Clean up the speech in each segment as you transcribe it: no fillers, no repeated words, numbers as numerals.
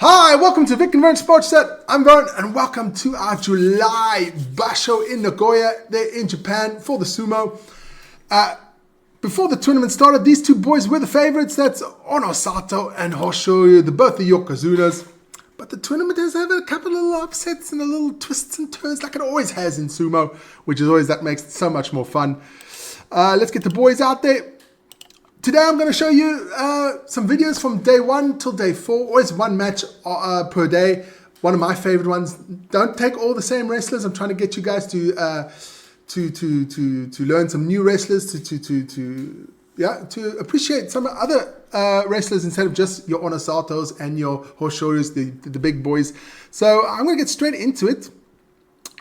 Hi, welcome to Vic and Vern Sports Set. I'm Vern, and welcome to our July Basho in Nagoya, there in Japan for the sumo. Before the tournament started, these two boys were the favorites. That's Onosato and HOSHORYU, both the Yokozunas. But the tournament has had a couple of little upsets and a little twists and turns like it always has in sumo, which is always, that makes it so much more fun. Let's get the boys out there. Today I'm going to show you some videos from day 1 till day 4. Always one match per day. One of my favorite ones. Don't take all the same wrestlers. I'm trying to get you guys to learn some new wrestlers, to appreciate some other wrestlers instead of just your Onosatos and your Hoshoryus, the big boys. So I'm going to get straight into it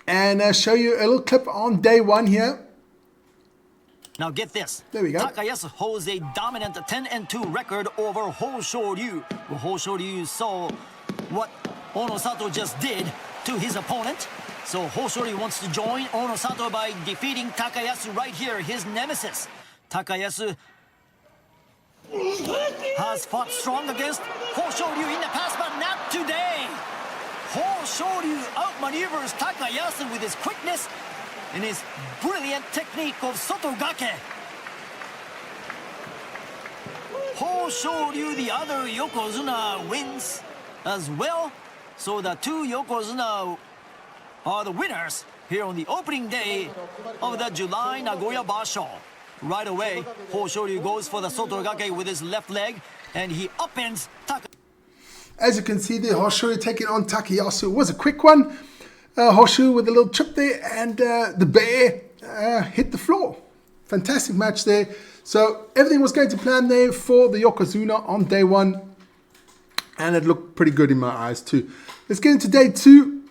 and show you a little clip on day 1 here. Now get this. There we go. Takayasu holds a dominant 10-2 record over HOSHORYU. HOSHORYU saw what Onosato just did to his opponent. So HOSHORYU wants to join Onosato by defeating Takayasu right here, his nemesis. Takayasu has fought strong against HOSHORYU in the past, but not today. HOSHORYU outmaneuvers Takayasu with his quickness and his brilliant technique of Sotogake. HOSHORYU, the other Yokozuna, wins as well. So the two Yokozuna are the winners here on the opening day of the July Nagoya Basho. Right away, HOSHORYU goes for the Sotogake with his left leg, and he upends Takayasu. As you can see there, HOSHORYU taking on Takayasu. It was a quick one. HOSHORYU with a little trip there, and the bear hit the floor. Fantastic match there. So everything was going to plan there for the Yokozuna on day 1, and it looked pretty good in my eyes too. Let's get into day 2.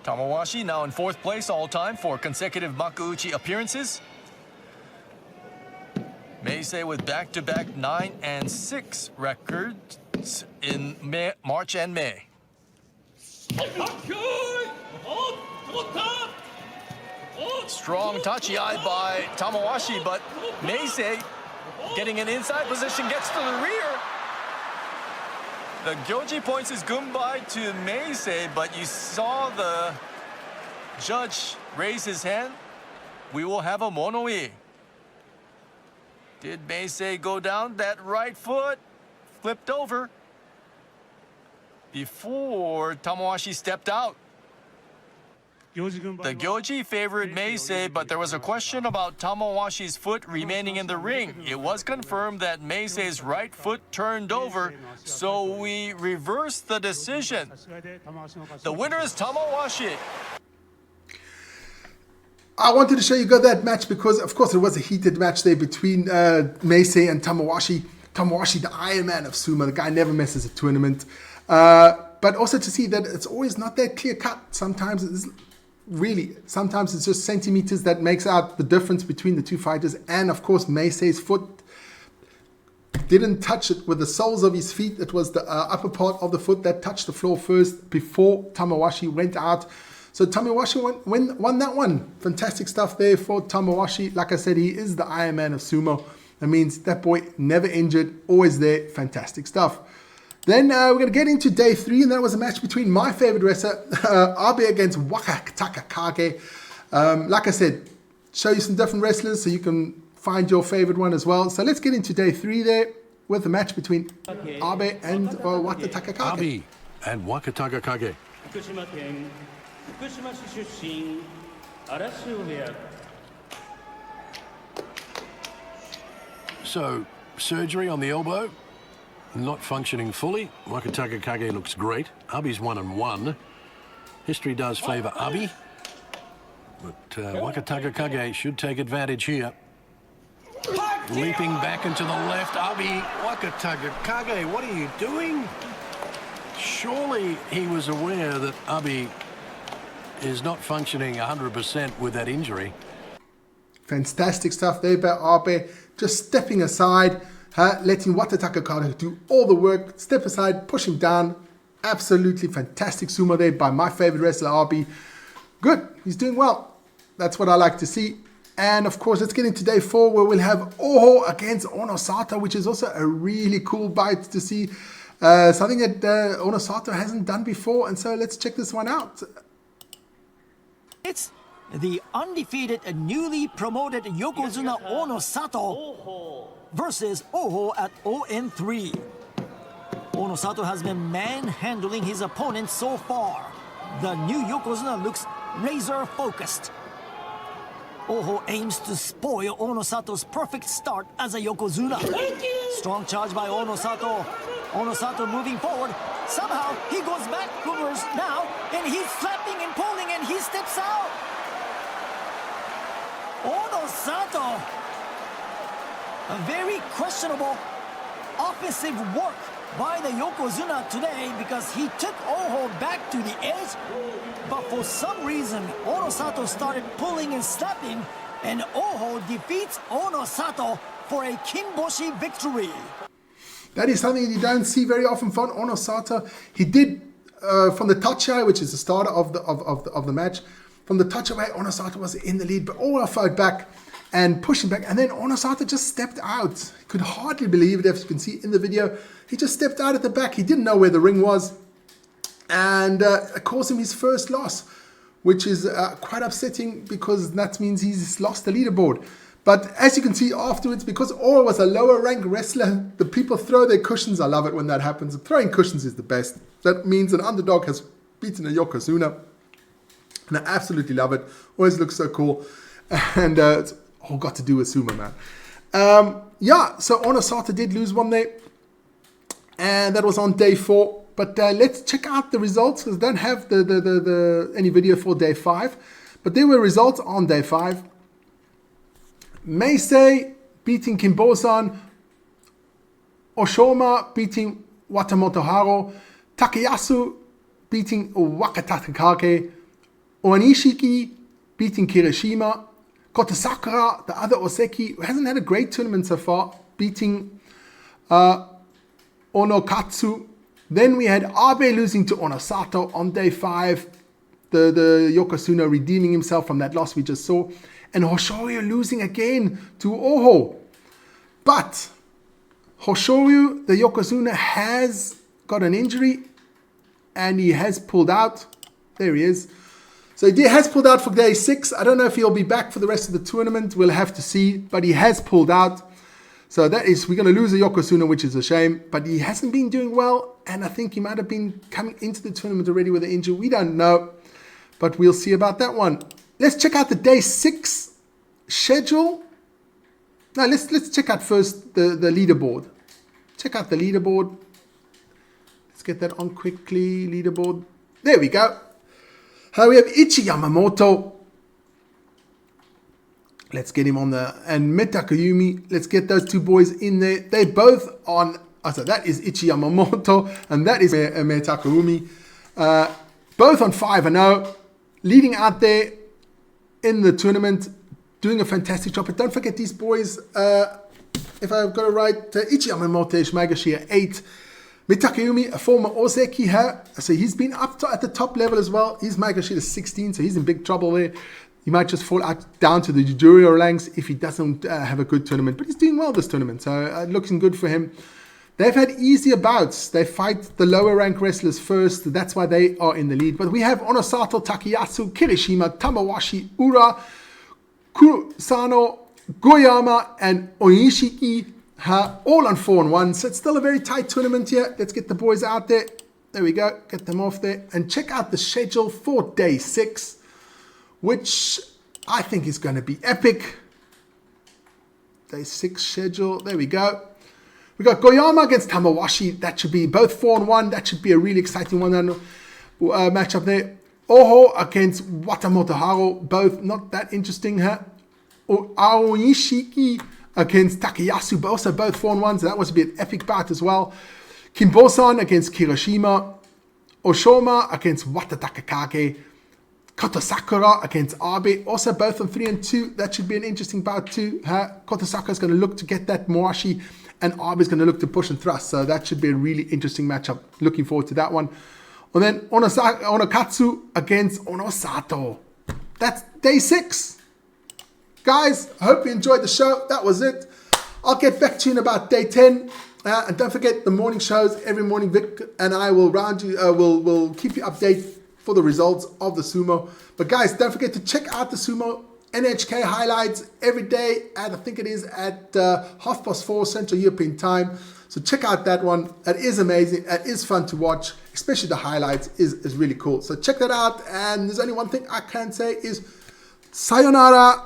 Tamawashi now in 4th place all time for consecutive Makuuchi appearances. Meisei with back-to-back 9 and 6 records in March and May. Strong tachi-eye by Tamawashi, but Meisei getting an inside position, gets to the rear. The Gyoji points his gunbai to Meisei, but you saw the judge raise his hand. We will have a mono-e. Did Meisei go down? That right foot flipped over before Tamawashi stepped out. The Gyoji favored Meisei, but there was a question about Tamawashi's foot remaining in the ring. It was confirmed that Meisei's right foot turned over, so we reversed the decision. The winner is Tamawashi. I wanted to show you guys that match because, of course, it was a heated match there between Meisei and Tamawashi. Tamawashi, the Iron Man of sumo, the guy never misses a tournament. But also to see that it's always not that clear cut. Sometimes it's just centimeters that makes out the difference between the two fighters. And of course, Meisei's foot didn't touch it with the soles of his feet. It was the upper part of the foot that touched the floor first before Tamawashi went out. So Tamawashi won that one. Fantastic stuff there for Tamawashi. Like I said, he is the Iron Man of sumo. That means that boy never injured, always there. Fantastic stuff. Then we're going to get into day 3, and that was a match between my favorite wrestler, Abe against Wakataka Kage. Like I said, show you some different wrestlers so you can find your favorite one as well. So let's get into day 3 there with the match between Abe and Wakataka Kage. Abe and Wakataka Kage. So, surgery on the elbow, not functioning fully. Wakataka Kage looks great. Abe's 1-1. History does favour Abe, but Wakataka Kage should take advantage here. Leaping back into the left, Abe. Wakataka Kage, what are you doing? Surely he was aware that Abe is not functioning 100% with that injury. Fantastic stuff there by Abe, just stepping aside, letting Wakataka Kage do all the work, step aside, push him down. Absolutely fantastic sumo there by my favorite wrestler, Abe. Good, he's doing well. That's what I like to see. And of course, let's get into day 4 where we'll have Oho against Onosato, which is also a really cool fight to see. Something that Onosato hasn't done before. And so let's check this one out. It's the undefeated and newly promoted Yokozuna Onosato versus Oho at 0-3. Onosato has been manhandling his opponent so far. The new Yokozuna looks razor-focused. Oho aims to spoil Onosato's perfect start as a Yokozuna. Strong charge by Onosato. Onosato moving forward. Somehow he goes backwards now, and he's slapping and pulling, and he steps out. Onosato. A very questionable offensive work by the Yokozuna today because he took Oho back to the edge, but for some reason Onosato started pulling and slapping, and Oho defeats Onosato for a Kimboshi victory. That is something you don't see very often from Onosato. He did from the tachi, which is the starter of the match. From the tachi away, Onosato was in the lead, but Oho fought back and pushing back, and then Onosato just stepped out. He could hardly believe it, as you can see in the video. He just stepped out at the back. He didn't know where the ring was, and it caused him his first loss, which is quite upsetting because that means he's lost the leaderboard. But as you can see afterwards, because Oho was a lower rank wrestler, the people throw their cushions. I love it when that happens. Throwing cushions is the best. That means an underdog has beaten a Yokozuna, and I absolutely love it. Always looks so cool, and it's all got to do with sumo, man. Yeah, so Onosato did lose one there, and that was on day 4. But let's check out the results, because I don't have any video for day 5. But there were results on day 5. Meisei beating Kimbo-san, Oshoma beating Watamoto Haro, Takayasu beating Wakatakake, Onishiki beating Kirishima, Kota Sakura, the other Oseki, who hasn't had a great tournament so far, beating Onokatsu. Then we had Abe losing to Onosato on day 5. The Yokozuna redeeming himself from that loss we just saw. And HOSHORYU losing again to Oho. But HOSHORYU, the Yokozuna, has got an injury and he has pulled out. There he is. So he has pulled out for day 6. I don't know if he'll be back for the rest of the tournament. We'll have to see. But he has pulled out. So that is, we're going to lose a Yokozuna, which is a shame. But he hasn't been doing well. And I think he might have been coming into the tournament already with an injury. We don't know. But we'll see about that one. Let's check out the day 6 schedule. Now let's check out first the leaderboard. Check out the leaderboard. Let's get that on quickly. Leaderboard. There we go. We have Ichi Yamamoto. Let's get him on there. And Metakayumi. Let's get those two boys in there. They both on. So that is Ichi Yamamoto. And that is Metakayumi. Both on 5-0. Leading out there in the tournament. Doing a fantastic job. But don't forget these boys. If I've got it right. Ichi Yamamoto is Magashi at 8. Metakayumi, a former Oseki, so he's been up at the top level as well. He's Magashi 16, so he's in big trouble there. He might just fall out down to the junior ranks if he doesn't have a good tournament. But he's doing well this tournament, so looking good for him. They've had easier bouts. They fight the lower rank wrestlers first. That's why they are in the lead. But we have Onosato, Takayasu, Kirishima, Tamawashi, Ura, Kurosano, Goyama, and Onishiki. All on 4-1, so it's still a very tight tournament here. Let's get the boys out there. There we go, get them off there. And check out the schedule for day 6, which I think is going to be epic. Day 6 schedule, there we go. We got Goyama against Tamawashi. That should be both 4-1. That should be a really exciting one matchup there. Oho against Watamoto Haro, both not that interesting. Aonishiki against Takayasu, but also both 4-1, so that was a bit epic bout as well. Kimbo-san against Kirishima. Oshoma against Watatakakage. Kota Sakura against Abe, also both on 3-2. That should be an interesting bout too. Kota Sakura is going to look to get that Moashi, and Abe is going to look to push and thrust, so that should be a really interesting matchup. Looking forward to that one. And then Onokatsu against Onosato. That's day 6. Guys, I hope you enjoyed the show. That was it. I'll get back to you in about day 10. And don't forget the morning shows. Every morning, Vic and I will will keep you updated for the results of the sumo. But guys, don't forget to check out the sumo NHK highlights every day at, I think it is at 4:30 Central European Time. So check out that one. That is amazing. That is fun to watch. Especially the highlights is really cool. So check that out. And there's only one thing I can say is sayonara.